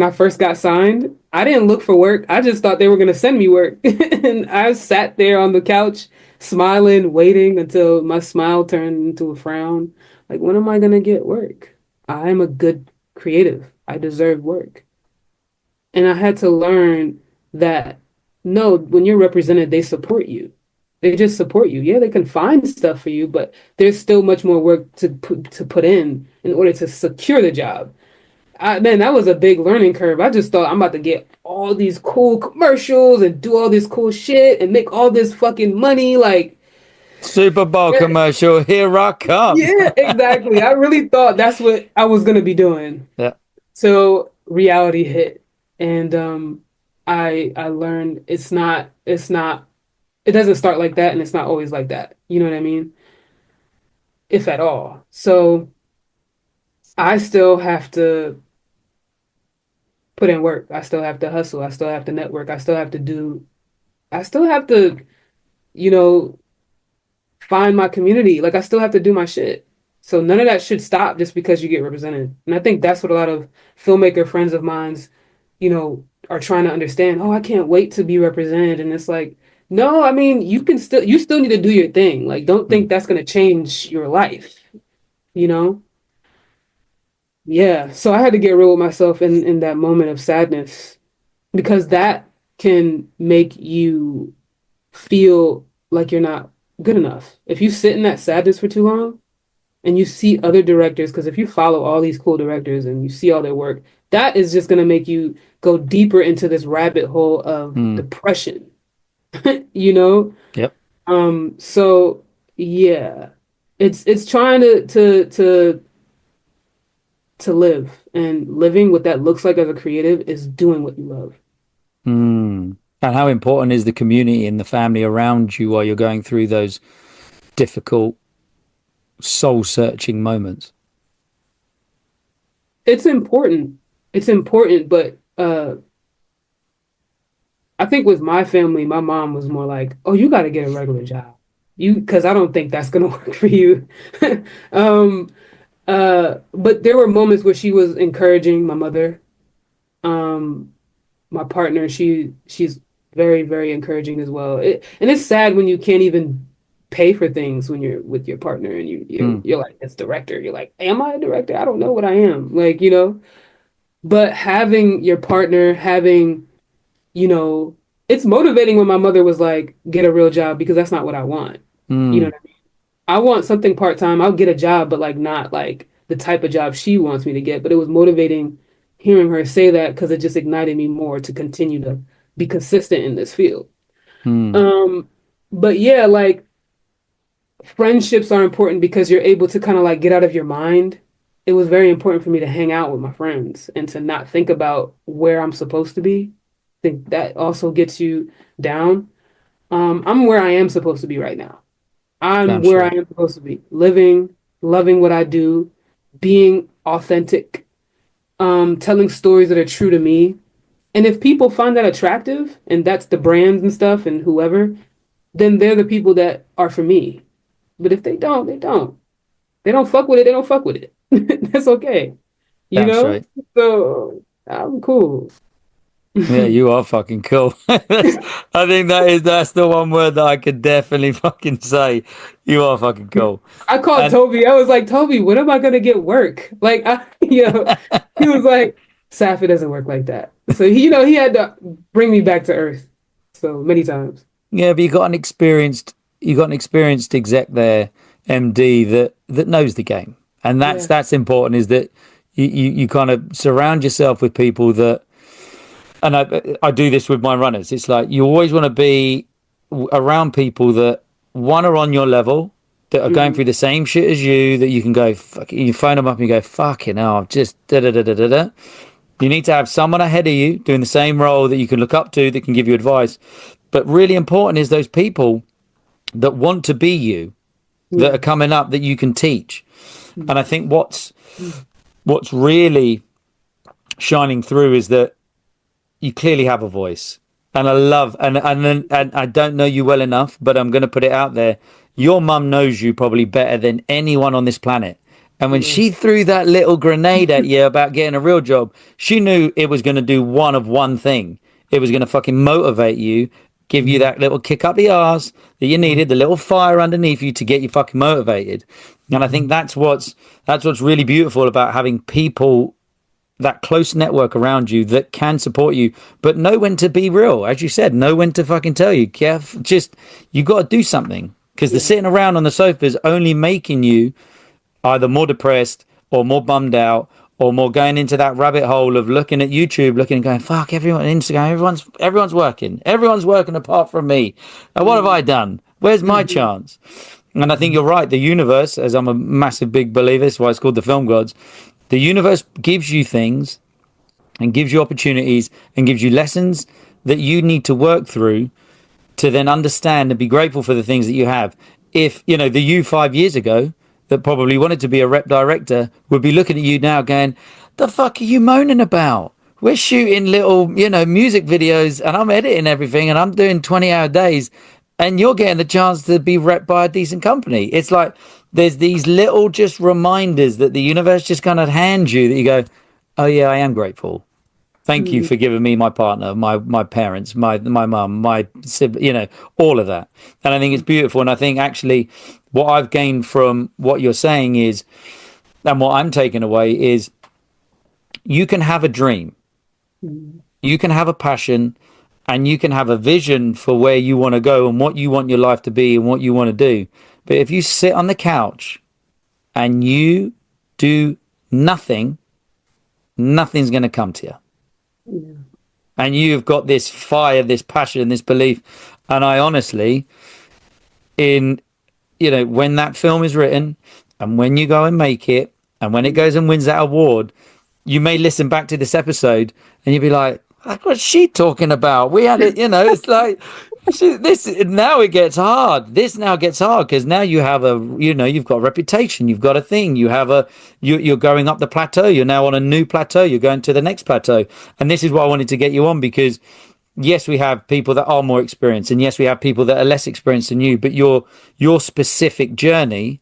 I first got signed, I didn't look for work. I just thought they were gonna send me work. And I sat there on the couch, smiling, waiting until my smile turned into a frown. Like, when am I gonna get work? I'm a good creative. I deserve work. And I had to learn that no, when you're represented, they support you. They just support you. Yeah, they can find stuff for you, but there's still much more work to put in order to secure the job. Man, that was a big learning curve. I just thought I'm about to get all these cool commercials and do all this cool shit and make all this fucking money. Like, Super Bowl Yeah, commercial. Here I come. yeah, exactly. I really thought that's what I was gonna be doing. Yeah. So reality hit, and I learned it doesn't start like that, and it's not always like that. You know what I mean? If at all. So I still have to put in work. I still have to hustle. I still have to network. I still have to, you know, find my community. Like I still have to do my shit. So none of that should stop just because you get represented. And I think that's what a lot of filmmaker friends of mine's, are trying to understand. Oh, I can't wait to be represented. And it's like, no, I mean, you still need to do your thing. Like, don't think Mm. that's going to change your life, you know? Yeah. So I had to get real with myself in that moment of sadness because that can make you feel like you're not good enough. If you sit in that sadness for too long and you see other directors, because if you follow all these cool directors and you see all their work, that is just going to make you go deeper into this rabbit hole of Mm. depression, you know? Yep. So yeah, it's trying to live, and living what that looks like as a creative is doing what you love. Mm. And how important is the community and the family around you while you're going through those difficult, soul searching moments? It's important. It's important, but I think with my family, my mom was more like, "Oh, you got to get a regular job." Because I don't think that's gonna work for you. Um, but there were moments where she was encouraging my mother. Um, my partner, she's very, very encouraging as well. And it's sad when you can't even pay for things when you're with your partner and Mm. you're like, it's director. You're like, am I a director? I don't know what I am. Like, you know, but having your partner, you know, it's motivating when my mother was like, get a real job because that's not what I want. You know Mm. what I mean? I want something part-time. I'll get a job, but like not like the type of job she wants me to get. But it was motivating hearing her say that because it just ignited me more to continue to be consistent in this field. Mm. Um, but yeah, like friendships are important because you're able to kind of like get out of your mind. It was very important for me to hang out with my friends and to not think about where I'm supposed to be. I think that also gets you down. I'm where I am supposed to be right now. I'm Damn where I straight. am supposed to be, living, loving what I do, being authentic, telling stories that are true to me. And if people find that attractive, and that's the brands and stuff and whoever, then they're the people that are for me. But if they don't, they don't. They don't fuck with it, they don't fuck with it. That's okay. You Damn know? straight. So I'm cool. Yeah, you are fucking cool. I think that's the one word that I could definitely fucking say. You are fucking cool. I called And Toby. I was like, Toby, when am I gonna get work? Like, he was like, Saf, it doesn't work like that. So he had to bring me back to earth so many times. yeah, but you got an experienced exec there, MD that knows the game, and Yeah. that's important. Is that you kind of surround yourself with people that, and I do this with my runners. It's like you always want to be around people that one are on your level, that are going Hmm. through the same shit as you. That you can go, you phone them up and you go, fucking hell, I've just da da da da da da. You need to have someone ahead of you doing the same role that you can look up to that can give you advice. But really important is those people that want to be you, that are Yeah. coming up that you can teach. And I Mhm. think what's really shining through is that you clearly have a voice. And I love and I don't know you well enough, but I'm going to put it out there. Your mum knows you probably better than anyone on this planet. And when Yeah. she threw that little grenade at you about getting a real job, she knew it was going to do one thing. It was going to fucking motivate you, give you Mhm. that little kick up the arse that you Mhm. needed, the little fire underneath you to get you fucking motivated. And I think Mhm. that's what's really beautiful about having people, that close network around you that can support you, but know when to be real. As you said, know when to fucking tell you, Kev, just, you got to do something, because the Yeah. sitting around on the sofa is only making you either more depressed or more bummed out or more going into that rabbit hole of looking at YouTube, looking and going, fuck everyone, Instagram, everyone's working apart from me. And what have Yeah. I done? Where's my Mhm. chance? And I think you're right. The universe, as I'm a massive big believer, that's why it's called the film gods. The universe gives you things and gives you opportunities and gives you lessons that you need to work through to then understand and be grateful for the things that you have. If, you know, the you 5 years ago that probably wanted to be a rep director would be looking at you now going, the fuck are you moaning about? We're shooting little, you know, music videos and I'm editing everything and I'm doing 20-hour days and you're getting the chance to be rep by a decent company. It's like there's these little just reminders that the universe just kind of hands you that you go, oh yeah, I am grateful. Thank you Mhm. for giving me my partner, my parents, my mum, my sibling, you know, all of that. And I think it's beautiful. And I think actually what I've gained from what you're saying is, and what I'm taking away is you can have a dream, Mhm. you can have a passion, and you can have a vision for where you want to go and what you want your life to be and what you want to do. But if you sit on the couch and you do nothing, nothing's going to come to you. Yeah. And you've got this fire, this passion, this belief. And I honestly, in, you know, when that film is written and when you go and make it and when it goes and wins that award, you may listen back to this episode and you'll be like, what's she talking about? We had it, you know, it's like this now it gets hard. This now gets hard because now you have a, you know, you've got a reputation, you've got a thing, you have a, you're going up the plateau, you're now on a new plateau, you're going to the next plateau. And this is why I wanted to get you on, because yes, we have people that are more experienced and yes, we have people that are less experienced than you, but your specific journey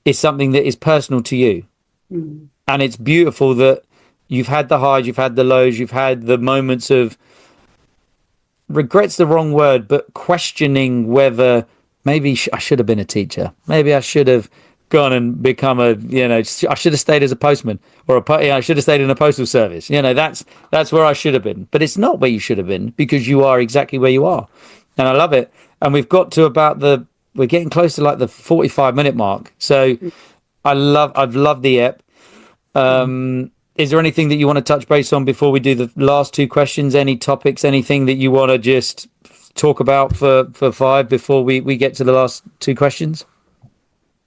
is something that is personal to you. Mhm. And it's beautiful that you've had the highs, you've had the lows, you've had the moments of regret's the wrong word, but questioning whether maybe I should have been a teacher. Maybe I should have gone and become a, you know, I should have stayed as a postman or I should have stayed in a postal service. You know, that's where I should have been. But it's not where you should have been because you are exactly where you are. And I love it. And we've got to about we're getting close to like the 45-minute mark. So I've loved the ep. Is there anything that you want to touch base on before we do the last two questions? Any topics, anything that you want to just talk about for five before we get to the last two questions?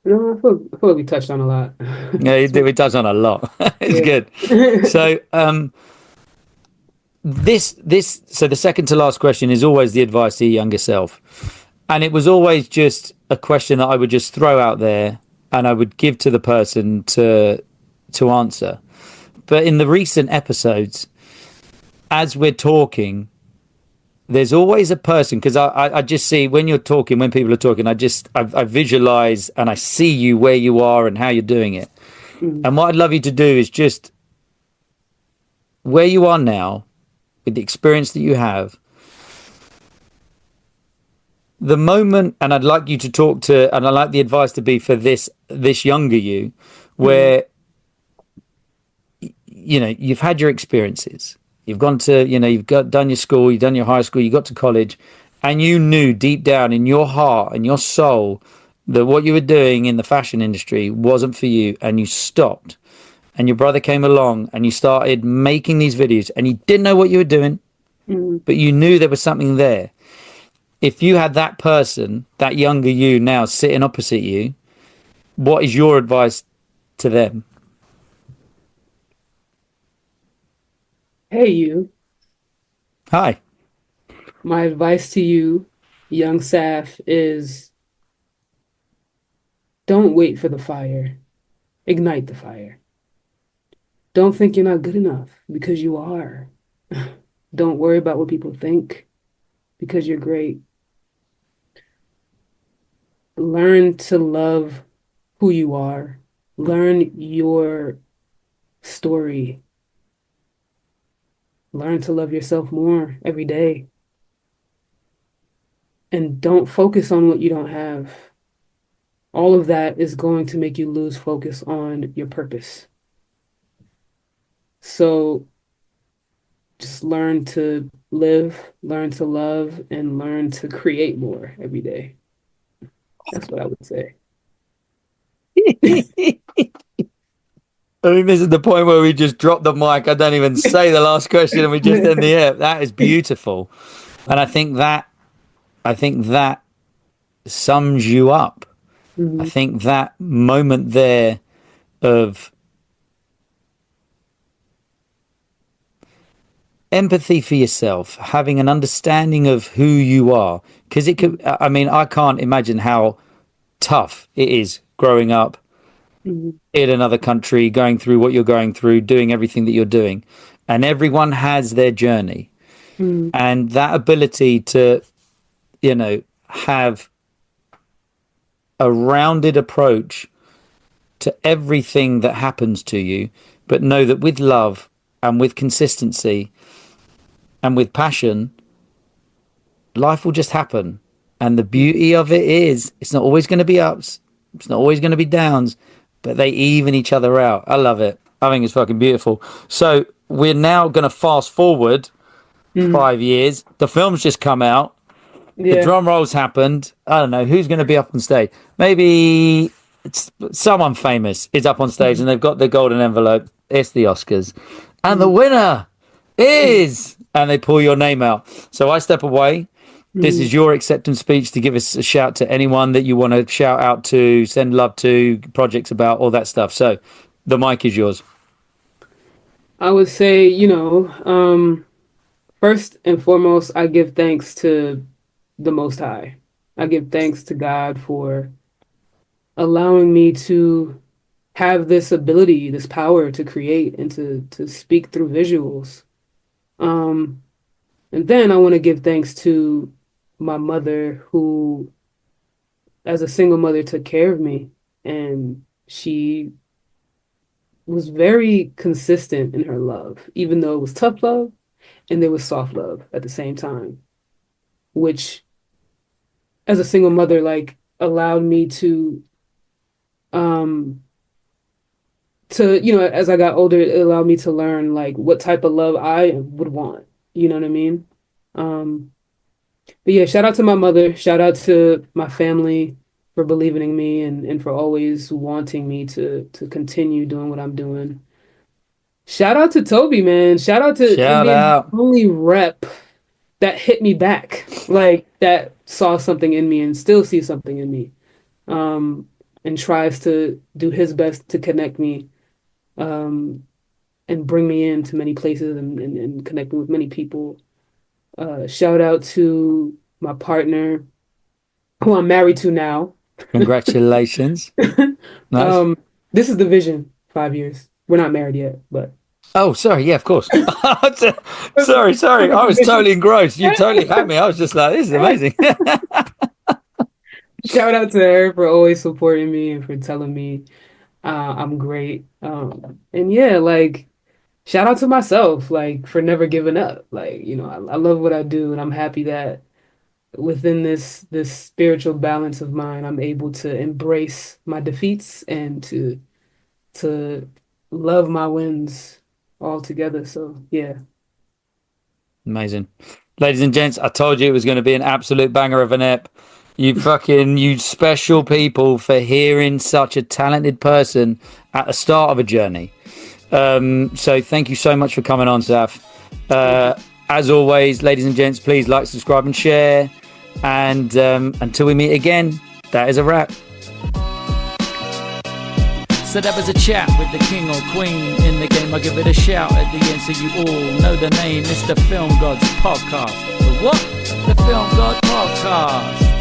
No, I feel we touched on a lot. Yeah, we touched on a lot. It's Yeah. good. So so the second to last question is always the advice to your younger self. And it was always just a question that I would just throw out there and I would give to the person to answer. But in the recent episodes, as we're talking, there's always a person, because I just see when you're talking, when people are talking, I visualize and I see you where you are and how you're doing it. Mhm. And what I'd love you to do is just where you are now, with the experience that you have, the moment, and I'd like you to talk to, and I'd like the advice to be for this younger you, Mhm. where you know you've had your experiences, you've gone to, you know, you've done your school, you've done your high school, you got to college, and you knew deep down in your heart and your soul that what you were doing in the fashion industry wasn't for you, and you stopped, and your brother came along and you started making these videos and you didn't know what you were doing, Mhm. but you knew there was something there. If you had that person, that younger you now sitting opposite you, what is your advice to them? Hey, you. Hi. My advice to you, young Saf, is don't wait for the fire. Ignite the fire. Don't think you're not good enough because you are. Don't worry about what people think because you're great. Learn to love who you are. Learn your story. Learn to love yourself more every day. And don't focus on what you don't have. All of that is going to make you lose focus on your purpose. So just learn to live, learn to love, and learn to create more every day. That's what I would say. I think this is the point where we just drop the mic. I don't even say the last question and we just end the app. That is beautiful. And I think that sums you up. I Mhm. think that moment there of empathy for yourself, having an understanding of who you are, because it could, I mean, I can't imagine how tough it is growing up Mhm. in another country, going through what you're going through, doing everything that you're doing. And everyone has their journey. Mhm. And that ability to, have a rounded approach to everything that happens to you, but know that with love and with consistency and with passion, life will just happen. And the beauty of it is, it's not always going to be ups, it's not always going to be downs, but they even each other out. I love it. I think it's fucking beautiful. So we're now going to fast forward Mhm. 5 years. The film's just come out. The Yeah. drum rolls happened. I don't know who's going to be up on stage. Maybe someone famous is up on stage Mhm. and they've got the golden envelope. It's the Oscars. And the Mhm. winner is, and they pull your name out. So I step away. This is Mhm. your acceptance speech to give us a shout to anyone that you want to shout out to, send love to, projects about, all that stuff. So the mic is yours. I would say, first and foremost, I give thanks to the Most High. I give thanks to God for allowing me to have this ability, this power to create and to speak through visuals. Um, and then I want to give thanks to my mother, who, as a single mother, took care of me, and she was very consistent in her love, even though it was tough love and there was soft love at the same time, which, as a single mother, like allowed me um as I got older, it allowed me to learn like what type of love I would want. You know what I mean? Um, but yeah, shout out to my mother, shout out to my family for believing in me and for always wanting me to continue doing what I'm doing. Shout out to Toby, man. Shout out to him Shout being out. the only rep that hit me back, like that saw something in me and still sees something in me. And tries to do his best to connect me. Um, and bring me into many places and connect me with many people. Shout out to my partner, who I'm married to now. Congratulations. Nice. Um, this is the vision, 5 years. We're not married yet, but Oh, sorry. Yeah, of course. Sorry. I was totally engrossed. You totally had me. I was just like, this is amazing. shout out to her for always supporting me and for telling me I'm great. And yeah, like shout out to myself, like for never giving up. Like, I love what I do, and I'm happy that within this spiritual balance of mine, I'm able to embrace my defeats and to love my wins all together. So yeah. Amazing. Ladies and gents, I told you it was going to be an absolute banger of an ep. You special people for hearing such a talented person at the start of a journey. So thank you so much for coming on, Saf. Thank you. As always, ladies and gents, please like, subscribe, and share. And until we meet again, that is a wrap. So that was a chat with the king or queen in the game. I give it a shout at the end so you all know the name. It's the Film Gods Podcast. The what? The Film God Podcast.